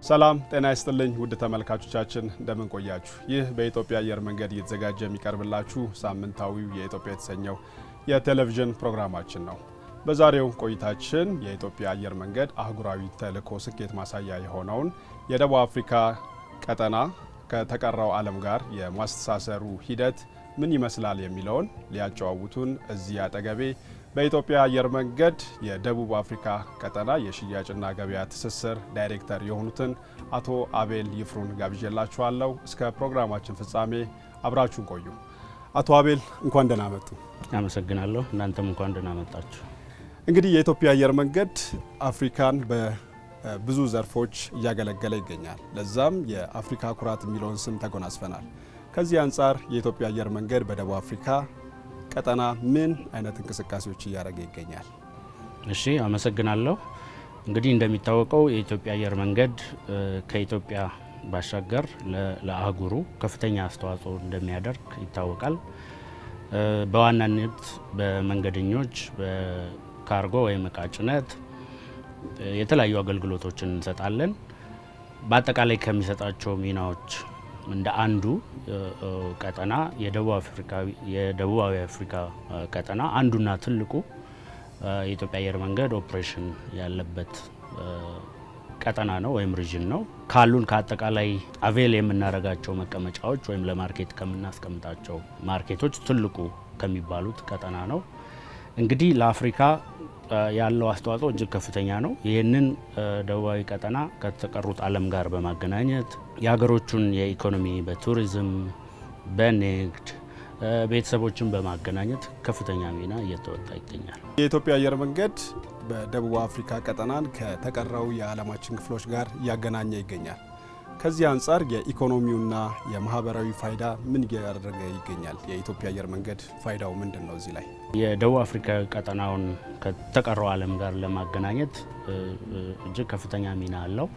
ሰላም ጤና ይስጥልኝ ውድ ተመልካቾቻችን እንደምን ቆያችሁ? ይህ በኢትዮጵያ አየር መንገድ እየተዘጋጀ የሚቀርብላችሁ ሳምንታዊው የኢትዮጵያ የተሰኘው የቴሌቪዥን ፕሮግራማችን ነው። በዛሬው ቆይታችን የኢትዮጵያ አየር መንገድ አህጉራዊ ተልዕኮ ስኬት ማሳያ የሆነውን የደቡብ አፍሪካ ቀጠና ከተቀረው ዓለም ጋር የማስተሳሰሩ ሂደት ምን ይመስላል የሚለውን ሊያጨዋውቱን እዚህ አጠገቤ በኢትዮጵያ አየር መንገድ የደቡብ አፍሪካ ቀጠና የሽያጭና ገበያ ትስስር ዳይሬክተር የሆኑትን አቶ አቤል ይፍሩን ጋብዤላችኋለሁ። እስከ ፕሮግራማችን ፍጻሜ አብራችሁን ቆዩ። አቶ አቤል እንኳን ደህና መጡ። አመሰግናለሁ። እናንተም እንኳን ደህና መጣችሁ። እንግዲህ የኢትዮጵያ አየር መንገድ አፍሪካን በብዙ ዘርፎች እያገለገለ ይገኛል። ለዛም የአፍሪካ ኩራት የሚለውን ስም ተጎናጽፈናል። ከዚህ አንጻር የኢትዮጵያ አየር መንገድ በደቡብ አፍሪካ ቀጠና ምን አይነት እንቅስቃሴዎች እያደረገ ይገኛል? እሺ አመሰግናለሁ። እንግዲህ እንደሚታወቀው የኢትዮጵያ አየር መንገድ ከኢትዮጵያ ባሻገር ለአህጉሩ ከፍተኛ አስተዋጽኦ እንደሚያደርግ ይታወቃል። በዋናነት በመንገደኞች በካርጎ ወይም ዕቃ ጭነት የተለያዩ አገልግሎቶችን እንሰጣለን። በአጠቃላይ ከሚሰጣቸው ሚናዎች እንደ አንዱ ቀጠና የደቡባዊ አፍሪካ ቀጠና አንዱና ትልቁ የኢትዮጵያ አየር መንገድ ኦፕሬሽን ያለበት ቀጠና ነው ወይም ሪጅን ነው። ካሉን ከአጠቃላይ አቬል የምናደርጋቸው መቀመጫዎች ወይም ለማርኬት ከምናስቀምጣቸው ማርኬቶች ትልቁ ከሚባሉት ቀጠና ነው። እንግዲህ ለአፍሪካ ያለው አስተዋጽኦ እጅግ ከፍተኛ ነው። ይህንን ደቡባዊ ቀጠና ከተቀሩት ዓለም ጋር በማገናኘት የሀገሮቹን የኢኮኖሚ በቱሪዝም በንግድ ቤተሰቦችን በማገናኘት ከፍተኛ ሚና እየተወጣ ይገኛል። የኢትዮጵያ አየር መንገድ በደቡብ አፍሪካ ቀጠናን ከተቀረው የዓለማችን ክፍሎች ጋር እያገናኘ ይገኛል። ከዚህ አንጻር የኢኮኖሚውና የማህበራዊ ፋይዳ ምን እያደረገ ይገኛል? የኢትዮጵያ አየር መንገድ ፋይዳው ምንድን ነው? እዚህ ላይ የደቡብ አፍሪካ ቀጠናውን ከተቀረው ዓለም ጋር ለማገናኘት እጅግ ከፍተኛ ሚና አለው።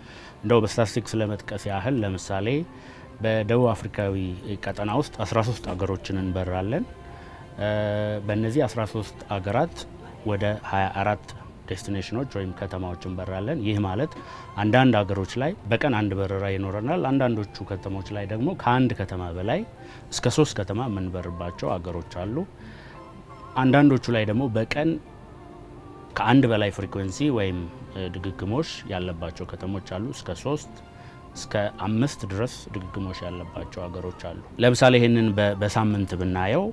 እንደው በስታቲስቲክስ ለመጥቀስ ያህል ለምሳሌ በደቡብ አፍሪካዊ ቀጠና ውስጥ 13 አገሮችን እንበራለን። በእነዚህ 13 አገራት ወደ 24 ዴስቲኔሽኖች ወይም ከተማዎች እንበራለን። ይህ ማለት አንዳንድ ሀገሮች ላይ በቀን አንድ በረራ ይኖረናል። አንዳንዶቹ ከተሞች ላይ ደግሞ ከአንድ ከተማ በላይ እስከ 3 ከተማ የምንበርባቸው ሀገሮች አሉ። አንዳንዶቹ ላይ ደግሞ በቀን ከአንድ በላይ ፍሪኩዌንሲ ወይም ድግግሞሽ ያለባቸው ከተሞች አሉ። እስከ 3 እስከ 5 ድረስ ድግግሞሽ ያለባቸው ሀገሮች አሉ። ለምሳሌ ይህንን በሳምንት ብናየው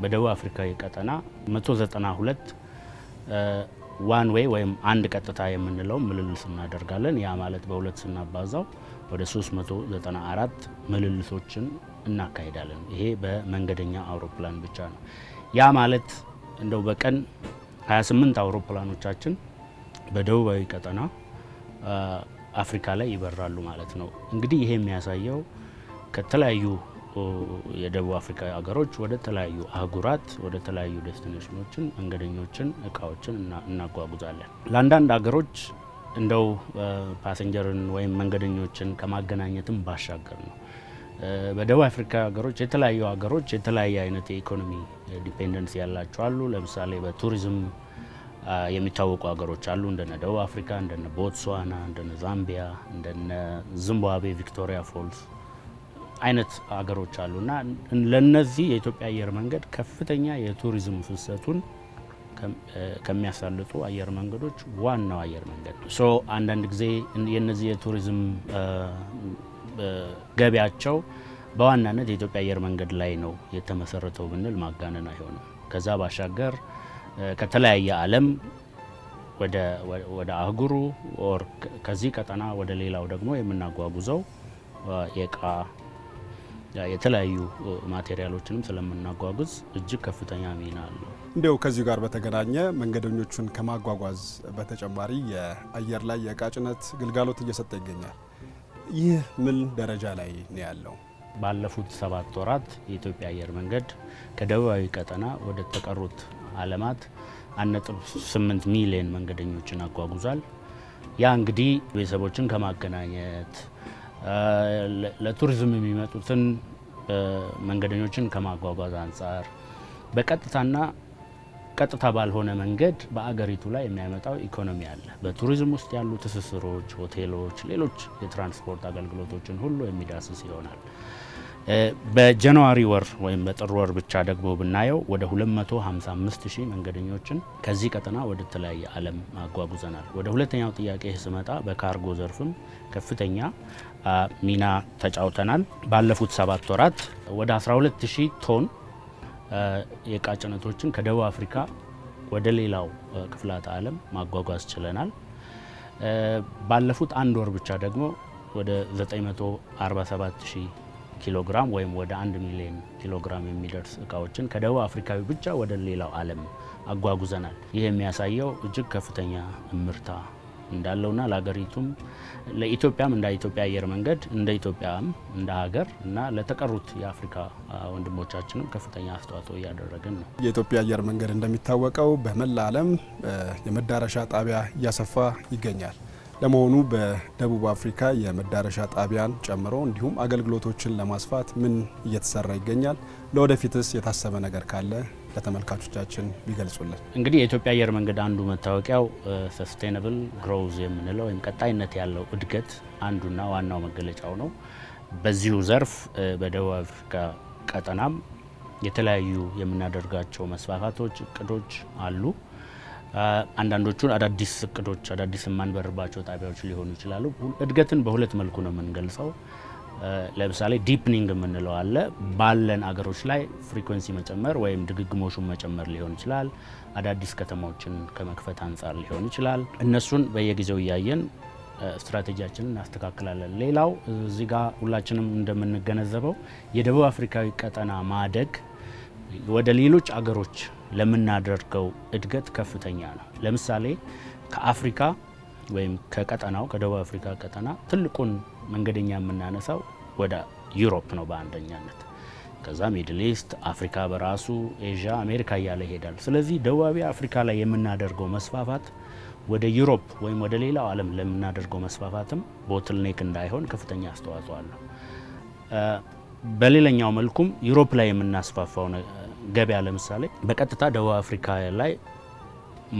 በደቡብ አፍሪካዊ ቀጠና 192 ዋን ዌይ ወይም አንድ ቀጥታ የምንለው ምልልስ እናደርጋለን። ያ ማለት በሁለት ስናባዛው ወደ 394 ምልልሶችን እናካሂዳለን። ይሄ በመንገደኛ አውሮፕላን ብቻ ነው። ያ ማለት እንደው በቀን 28 አውሮፕላኖቻችን በደቡባዊ ቀጠና አፍሪካ ላይ ይበራሉ ማለት ነው። እንግዲህ ይሄ የሚያሳየው ከተለያዩ የደቡብ አፍሪካ ሀገሮች ወደ ተለያዩ አህጉራት ወደ ተለያዩ ዴስቲኔሽኖችን መንገደኞችን እቃዎችን እናጓጉዛለን። ለአንዳንድ ሀገሮች እንደው ፓሰንጀርን ወይም መንገደኞችን ከማገናኘትም ባሻገር ነው። በደቡብ አፍሪካ ሀገሮች የተለያዩ ሀገሮች የተለያየ አይነት የኢኮኖሚ ዲፔንደንስ ያላቸው አሉ። ለምሳሌ በቱሪዝም የሚታወቁ ሀገሮች አሉ። እንደነ ደቡብ አፍሪካ፣ እንደነ ቦትስዋና፣ እንደነ ዛምቢያ፣ እንደነ ዚምባብዌ ቪክቶሪያ ፎልስ አይነት ሀገሮች አሉና ለነዚህ የኢትዮጵያ አየር መንገድ ከፍተኛ የቱሪዝም ፍሰቱን ከሚያሳልጡ አየር መንገዶች ዋናው አየር መንገድ ነው። አንዳንድ ጊዜ የነዚህ የቱሪዝም ገቢያቸው በዋናነት የኢትዮጵያ አየር መንገድ ላይ ነው የተመሰረተው ብንል ማጋነን አይሆንም። ከዛ ባሻገር ከተለያየ ዓለም ወደ አህጉሩ ኦር ከዚህ ቀጠና ወደ ሌላው ደግሞ የምናጓጉዘው የእቃ የተለያዩ ማቴሪያሎችንም ስለምናጓጉዝ እጅግ ከፍተኛ ሚና አለው። እንዲያው ከዚሁ ጋር በተገናኘ መንገደኞቹን ከማጓጓዝ በተጨማሪ የአየር ላይ የእቃ ጭነት ግልጋሎት እየሰጠ ይገኛል። ይህ ምን ደረጃ ላይ ነው ያለው? ባለፉት 7 ወራት የኢትዮጵያ አየር መንገድ ከደቡባዊ ቀጠና ወደ ተቀሩት ዓለማት 1.8 ሚሊዮን መንገደኞችን አጓጉዟል። ያ እንግዲህ ቤተሰቦችን ከማገናኘት ለቱሪዝም የሚመጡትን መንገደኞችን ከማጓጓዝ አንጻር በቀጥታና ቀጥታ ባልሆነ መንገድ በአገሪቱ ላይ የሚያመጣው ኢኮኖሚ አለ። በቱሪዝም ውስጥ ያሉ ትስስሮች፣ ሆቴሎች፣ ሌሎች የትራንስፖርት አገልግሎቶችን ሁሉ የሚዳስስ ይሆናል። በጃንዋሪ ወር ወይም በጥር ወር ብቻ ደግሞ ብናየው ወደ 255,000 መንገደኞችን ከዚህ ቀጠና ወደ ተለያየ ዓለም አጓጉዘናል። ወደ ሁለተኛው ጥያቄ ስመጣ በካርጎ ዘርፍም ከፍተኛ ሚና ተጫውተናል። ባለፉት 7 ወራት ወደ 12,000 ቶን የዕቃ ጭነቶችን ከደቡብ አፍሪካ ወደ ሌላው ክፍላተ ዓለም ማጓጓዝ ችለናል። ባለፉት 1 ወር ብቻ ደግሞ ወደ 947,000 ኪሎግራም ወይም ወደ 1 ሚሊዮን ኪሎግራም የሚደርስ እቃዎችን ከደቡብ አፍሪካዊ ብቻ ወደ ሌላው ዓለም አጓጉዘናል። ይህ የሚያሳየው እጅግ ከፍተኛ እምርታ እንዳለውና ለሀገሪቱም ለኢትዮጵያም እንደ ኢትዮጵያ አየር መንገድ እንደ ኢትዮጵያም እንደ ሀገር እና ለተቀሩት የአፍሪካ ወንድሞቻችንም ከፍተኛ አስተዋጽኦ እያደረግን ነው። የኢትዮጵያ አየር መንገድ እንደሚታወቀው በመላ ዓለም የመዳረሻ ጣቢያ እያሰፋ ይገኛል። ለመሆኑ በደቡብ አፍሪካ የመዳረሻ ጣቢያን ጨምሮ እንዲሁም አገልግሎቶችን ለማስፋት ምን እየተሰራ ይገኛል? ለወደፊትስ የታሰበ ነገር ካለ ለተመልካቾቻችን ቢገልጹልን። እንግዲህ የኢትዮጵያ አየር መንገድ አንዱ መታወቂያው ሰስቴናብል ግሮዝ የምንለው ወይም ቀጣይነት ያለው እድገት አንዱና ዋናው መገለጫው ነው። በዚሁ ዘርፍ በደቡብ አፍሪካ ቀጠናም የተለያዩ የምናደርጋቸው መስፋፋቶች፣ እቅዶች አሉ። አንዳንዶቹን አዳዲስ እቅዶች፣ አዳዲስ የማንበርባቸው ጣቢያዎች ሊሆኑ ይችላሉ። እድገትን በሁለት መልኩ ነው የምንገልጸው። ለምሳሌ ዲፕኒንግ የምንለው አለ። ባለን አገሮች ላይ ፍሪኩዌንሲ መጨመር ወይም ድግግሞሹን መጨመር ሊሆን ይችላል። አዳዲስ ከተማዎችን ከመክፈት አንጻር ሊሆን ይችላል። እነሱን በየጊዜው እያየን ስትራቴጂያችንን እናስተካክላለን። ሌላው እዚህ ጋር ሁላችንም እንደምንገነዘበው የደቡብ አፍሪካዊ ቀጠና ማደግ ወደ ሌሎች አገሮች ለምናደርገው እድገት ከፍተኛ ነው። ለምሳሌ ከአፍሪካ ወይም ከቀጠናው ከደቡብ አፍሪካ ቀጠና ትልቁን መንገደኛ የምናነሳው ወደ ዩሮፕ ነው በአንደኛነት። ከዛ ሚድል ኢስት፣ አፍሪካ በራሱ ኤዥያ፣ አሜሪካ እያለ ይሄዳል። ስለዚህ ደቡባዊ አፍሪካ ላይ የምናደርገው መስፋፋት ወደ ዩሮፕ ወይም ወደ ሌላው ዓለም ለምናደርገው መስፋፋትም ቦትልኔክ እንዳይሆን ከፍተኛ አስተዋጽኦ አለው። በሌላኛው መልኩም ዩሮፕ ላይ የምናስፋፋው ገበያ ለምሳሌ በቀጥታ ደቡብ አፍሪካ ላይ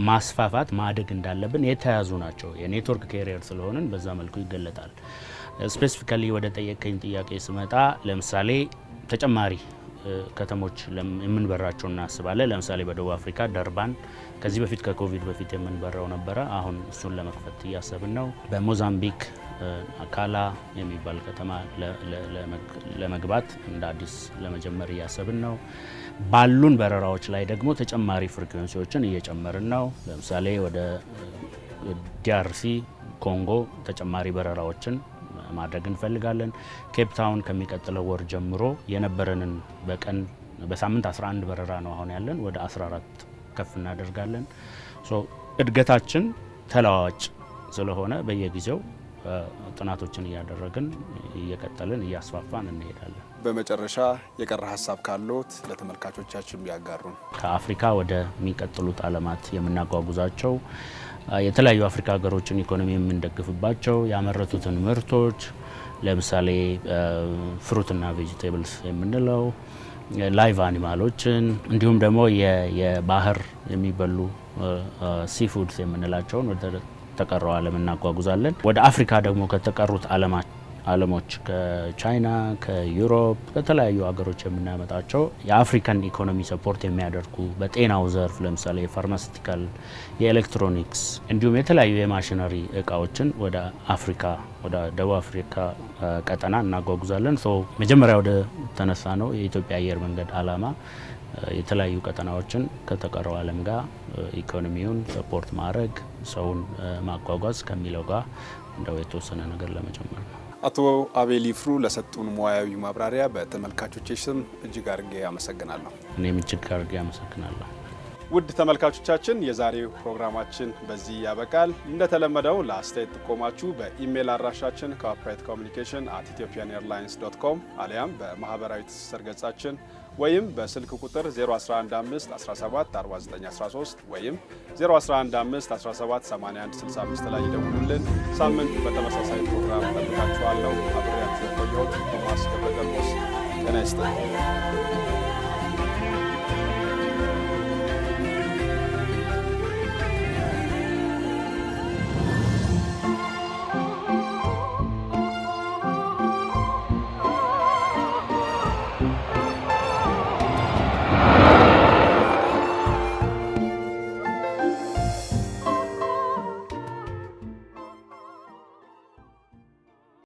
ማስፋፋት ማደግ እንዳለብን የተያዙ ናቸው። የኔትወርክ ካሪየር ስለሆንን በዛ መልኩ ይገለጣል። ስፔሲፊካሊ ወደ ጠየቀኝ ጥያቄ ስመጣ ለምሳሌ ተጨማሪ ከተሞች የምንበራቸው እናስባለን። ለምሳሌ በደቡብ አፍሪካ ደርባን ከዚህ በፊት ከኮቪድ በፊት የምንበራው ነበረ። አሁን እሱን ለመክፈት እያሰብን ነው። በሞዛምቢክ አካላ የሚባል ከተማ ለመግባት እንደ አዲስ ለመጀመር እያሰብን ነው። ባሉን በረራዎች ላይ ደግሞ ተጨማሪ ፍሪኩዌንሲዎችን እየጨመርን ነው። ለምሳሌ ወደ ዲአርሲ ኮንጎ ተጨማሪ በረራዎችን ማድረግ እንፈልጋለን። ኬፕ ታውን ከሚቀጥለው ወር ጀምሮ የነበረንን በሳምንት 11 በረራ ነው አሁን ያለን፣ ወደ 14 ከፍ እናደርጋለን። እድገታችን ተለዋዋጭ ስለሆነ በየጊዜው ጥናቶችን እያደረግን እየቀጠልን እያስፋፋን እንሄዳለን። በመጨረሻ የቀረ ሀሳብ ካሉት ለተመልካቾቻችን ቢያጋሩን። ከአፍሪካ ወደሚቀጥሉት ዓለማት የምናጓጉዛቸው የተለያዩ አፍሪካ ሀገሮችን ኢኮኖሚ የምንደግፍባቸው ያመረቱትን ምርቶች ለምሳሌ ፍሩትና ቬጂቴብልስ የምንለው ላይቭ አኒማሎችን እንዲሁም ደግሞ የባህር የሚበሉ ሲፉድስ የምንላቸውን ወደ ተቀረው ዓለም እናጓጉዛለን። ወደ አፍሪካ ደግሞ ከተቀሩት ዓለሞች ከቻይና፣ ከዩሮፕ፣ ከተለያዩ ሀገሮች የምናመጣቸው የአፍሪካን ኢኮኖሚ ሰፖርት የሚያደርጉ በጤናው ዘርፍ ለምሳሌ የፋርማሲቲካል፣ የኤሌክትሮኒክስ እንዲሁም የተለያዩ የማሽነሪ እቃዎችን ወደ አፍሪካ ወደ ደቡብ አፍሪካ ቀጠና እናጓጉዛለን። መጀመሪያ ወደ ተነሳ ነው የኢትዮጵያ አየር መንገድ ዓላማ የተለያዩ ቀጠናዎችን ከተቀረው ዓለም ጋር ኢኮኖሚውን ሰፖርት ማድረግ፣ ሰውን ማጓጓዝ ከሚለው ጋር እንደው የተወሰነ ነገር ለመጨመር ነው። አቶ አቤል ይፍሩ ለሰጡን ሙያዊ ማብራሪያ በተመልካቾች ስም እጅግ አድርጌ አመሰግናለሁ። እኔም እጅግ አድርጌ አመሰግናለሁ። ውድ ተመልካቾቻችን የዛሬው ፕሮግራማችን በዚህ ያበቃል። እንደተለመደው ለአስተያየት ጥቆማችሁ በኢሜይል አድራሻችን corporate communication @ethiopianairlines.com አሊያም በማህበራዊ ትስስር ገጻችን ወይም በስልክ ቁጥር 0115174913 ወይም 0115178165 ላይ ይደውሉልን። ሳምንት በተመሳሳይ ፕሮግራም ጠብቃችኋለሁ። አብሬያችሁ የቆየሁት ቶማስ ገብረ ገርሞስ። ጤና ይስጥልኝ።